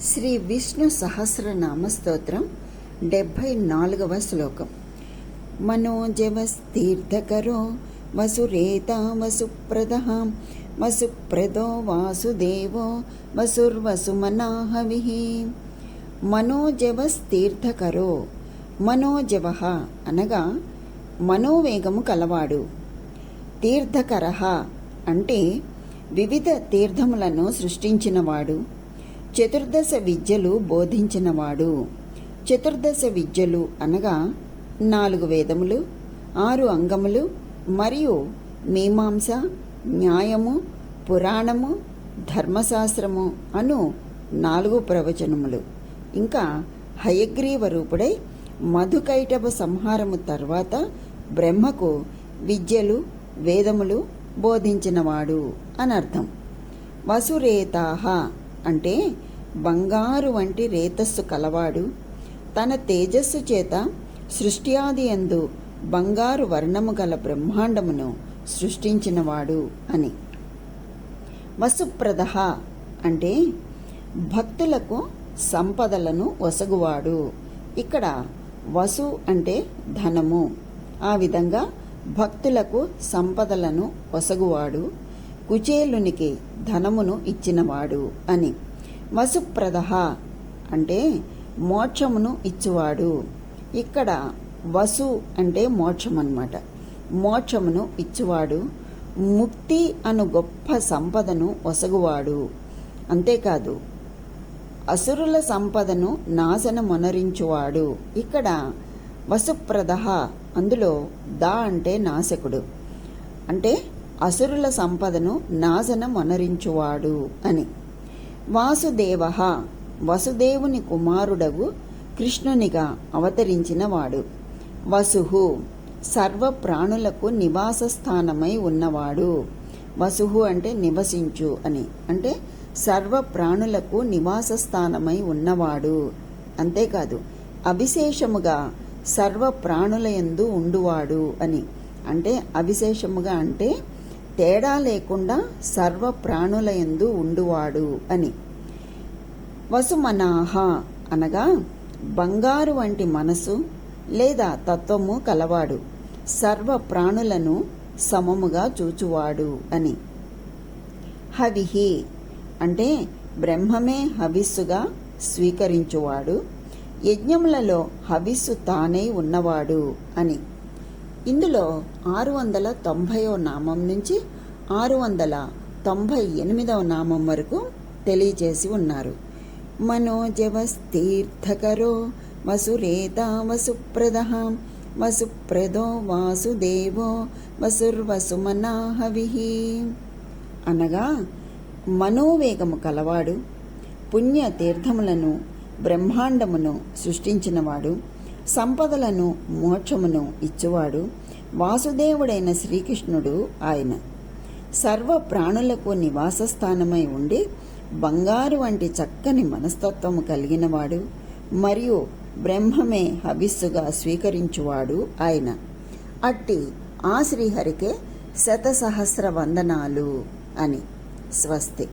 శ్రీ విష్ణు సహస్రనామ స్తోత్రం 74వ శ్లోకం. మనోజవస్తీర్థకరో వసురేతా వసుప్రదః వసుప్రదో వాసుదేవో వసుర్వసుమనాహవిః. మనోజవస్తీర్థకరో, మనోజవః అనగా మనోవేగము కలవాడు. తీర్థకరః అంటే వివిధ తీర్థములను సృష్టించినవాడు. చతుర్దశ విద్యలు బోధించినవాడు. చతుర్దశ విద్యలు అనగా 4 వేదములు, 6 అంగములు మరియు మీమాంస, న్యాయము, పురాణము, ధర్మశాస్త్రము అను 4 ప్రవచనములు. ఇంకా హయగ్రీవ రూపుడై మధుకైటభ సంహారము తర్వాత బ్రహ్మకు విద్యలు, వేదములు బోధించినవాడు అనర్థం. వసురేతాహ అంటే బంగారు వంటి రేతస్సు కలవాడు. తన తేజస్సు చేత సృష్ట్యాది యందు బంగారు వర్ణము గల బ్రహ్మాండమును సృష్టించినవాడు అని. వసుప్రదః అంటే భక్తులకు సంపదలను వసగువాడు. ఇక్కడ వసు అంటే ధనము. ఆ విధంగా భక్తులకు సంపదలను వసగువాడు, కుచేలునికి ధనమును ఇచ్చినవాడు అని. వసుప్రదః అంటే మోక్షమును ఇచ్చువాడు. ఇక్కడ వసు అంటే మోక్షం అన్నమాట. మోక్షమును ఇచ్చువాడు, ముక్తి అను గొప్ప సంపదను వసగువాడు. అంతేకాదు అసురుల సంపదను నాశనమొనరించువాడు. ఇక్కడ వసుప్రదః అందులో దా అంటే నాశకుడు, అంటే అసురుల సంపదను నాశనమొనరించువాడు అని. వాసుదేవః వసుదేవుని కుమారుడగు కృష్ణునిగా అవతరించినవాడు. వసుః సర్వ ప్రాణులకు నివాస స్థానమై ఉన్నవాడు. వసుః అంటే నివసించు అని, అంటే సర్వ ప్రాణులకు నివాస స్థానమై ఉన్నవాడు. అంతేకాదు అవిశేషముగా సర్వ ప్రాణులయందు ఉండువాడు అని, అంటే అవిశేషముగా అంటే తేడా లేకుండా సర్వ ప్రాణులయందు ఉండువాడు అని. వసుమనాహ అనగా బంగారు వంటి మనసు లేదా తత్వము కలవాడు, సర్వ ప్రాణులను సమముగా చూచువాడు అని. హవిహి అంటే బ్రహ్మమే హవిస్సుగా స్వీకరించువాడు, యజ్ఞములలో హవిస్సు తానై ఉన్నవాడు అని. ఇందులో 690వ నామం నుంచి 698వ నామం వరకు తెలియచేసి ఉన్నారు. మనోజవస్తీర్థకరో వసురేతా వసుప్రదః వసుప్రదో వాసుదేవో వసుర్వసుమనాహవిః అనగా మనోవేగము కలవాడు, పుణ్య తీర్థములను బ్రహ్మాండమును సృష్టించినవాడు, సంపదలను మోక్షమును ఇచ్చువాడు, వాసుదేవుడైన శ్రీకృష్ణుడు ఆయన. సర్వ ప్రాణులకు నివాసస్థానమై ఉండి బంగారు వంటి చక్కని మనస్తత్వము కలిగినవాడు మరియు బ్రహ్మమే హవిస్సుగా స్వీకరించువాడు ఆయన. అట్టి ఆ శ్రీహరికే శతసహస్ర వందనాలు అని. స్వస్తి.